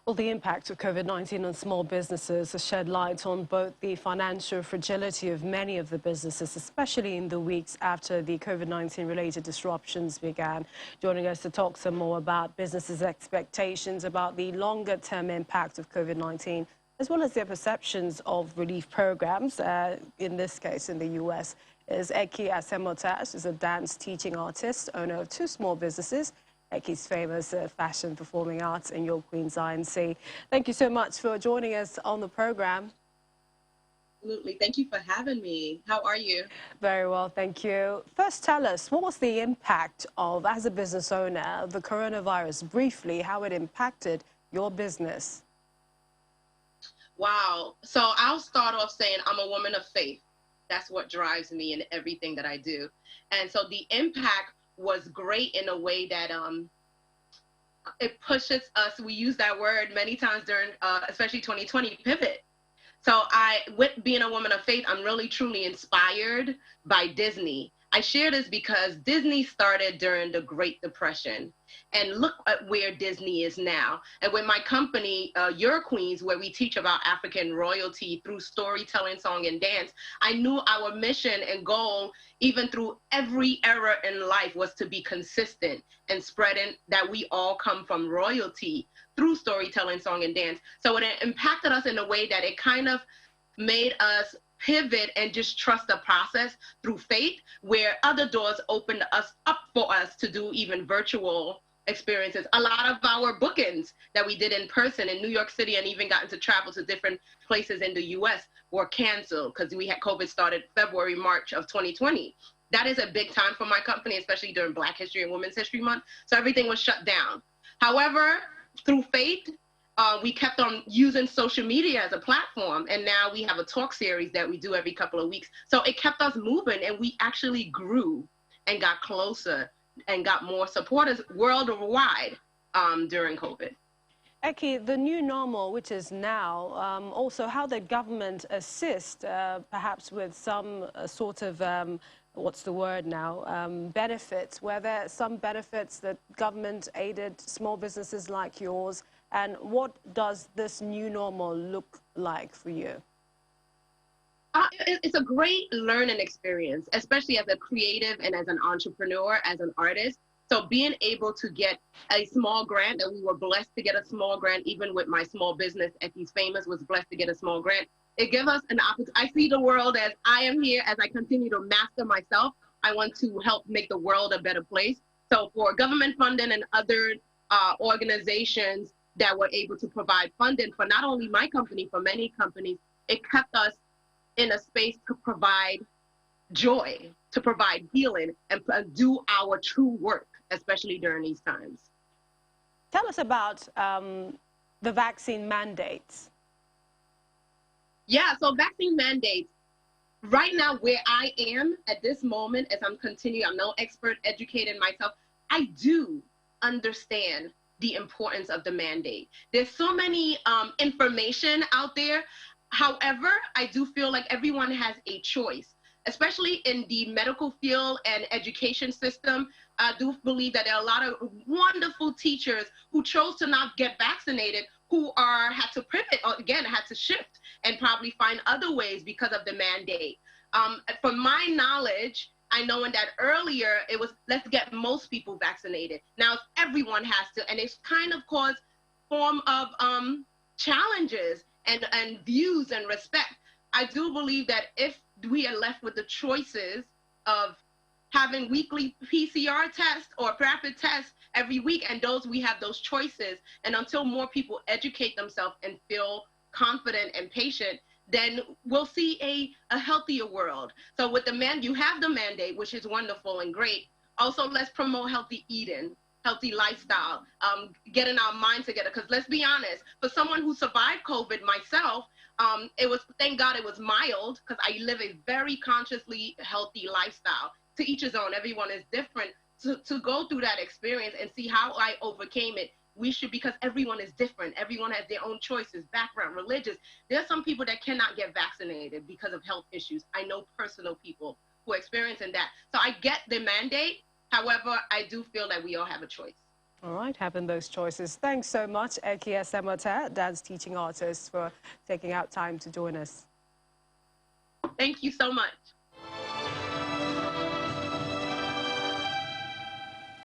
Well, the impact of COVID-19 on small businesses has shed light on both the financial fragility of many of the businesses, especially in the weeks after the COVID-19 related disruptions began. Joining us to talk some more about businesses' expectations about the longer-term impact of COVID-19, as well as their perceptions of relief programs, in this case in the U.S., is Eki Asemotash, is a dance teaching artist, owner of two small businesses. Eki's famous fashion, performing arts, and Your Queen's INC. Thank you so much for joining us on the program. Absolutely. Thank you for having me. How are you? Very well, thank you. First, tell us, what was the impact of, as a business owner, the coronavirus, briefly, how it impacted your business? Wow. So I'll start off saying I'm a woman of faith. That's what drives me in everything that I do. And so the impact was great in a way that it pushes us, we use that word many times during, especially 2020, pivot. So with being a woman of faith, I'm really truly inspired by Disney. I share this because Disney started during the Great Depression, and look at where Disney is now. And with my company, Your Queens, where we teach about African royalty through storytelling, song, and dance, I knew our mission and goal, even through every era in life, was to be consistent and spreading that we all come from royalty through storytelling, song, and dance. So it impacted us in a way that it kind of made us pivot and just trust the process through faith, where other doors opened us up for us to do even virtual experiences. A lot of our bookings that we did in person in New York City and even gotten to travel to different places in the US were canceled because we had COVID started February, March of 2020. That is a big time for my company, especially during Black History and Women's History Month. So everything was shut down. However, through faith, we kept on using social media as a platform, and now we have a talk series that we do every couple of weeks. So it kept us moving, and we actually grew and got closer and got more supporters worldwide during COVID. Eki, the new normal, which is now, also how the government assist, perhaps with some sort of, what's the word now, benefits, were there some benefits that government aided small businesses like yours? And what does this new normal look like for you? It's a great learning experience, especially as a creative and as an entrepreneur, as an artist. So being able to get a small grant, and we were blessed to get a small grant, even with my small business, Eki's Famous was blessed to get a small grant. It gives us an opportunity. I see the world as I am here, as I continue to master myself. I want to help make the world a better place. So for government funding and other organizations that were able to provide funding for not only my company, for many companies, it kept us in a space to provide joy, to provide healing, and do our true work, especially during these times. Tell us about the vaccine mandates. Yeah, so vaccine mandates. Right now, where I am at this moment, as I'm no expert educating myself, I do understand the importance of the mandate. There's so many information out there. However, I do feel like everyone has a choice, especially in the medical field and education system. I do believe that there are a lot of wonderful teachers who chose to not get vaccinated, who had to pivot, or again, had to shift and probably find other ways because of the mandate. From my knowledge, I know in that earlier, it was, let's get most people vaccinated. Now, everyone has to, and it's kind of caused form of challenges and views and respect. I do believe that if we are left with the choices of having weekly PCR tests or rapid tests every week, and we have those choices, and until more people educate themselves and feel confident and patient, then we'll see a healthier world. So with you have the mandate, which is wonderful and great. Also, let's promote healthy eating, healthy lifestyle, getting our mind together. Because let's be honest, for someone who survived COVID, myself, thank God it was mild, because I live a very consciously healthy lifestyle. To each his own, everyone is different. To go through that experience and see how I overcame it, because everyone is different. Everyone has their own choices, background, religious. There's some people that cannot get vaccinated because of health issues. I know personal people who are experiencing that. So I get the mandate. However, I do feel that we all have a choice. All right, having those choices. Thanks so much, Eki Esemate, dance teaching artist, for taking out time to join us. Thank you so much.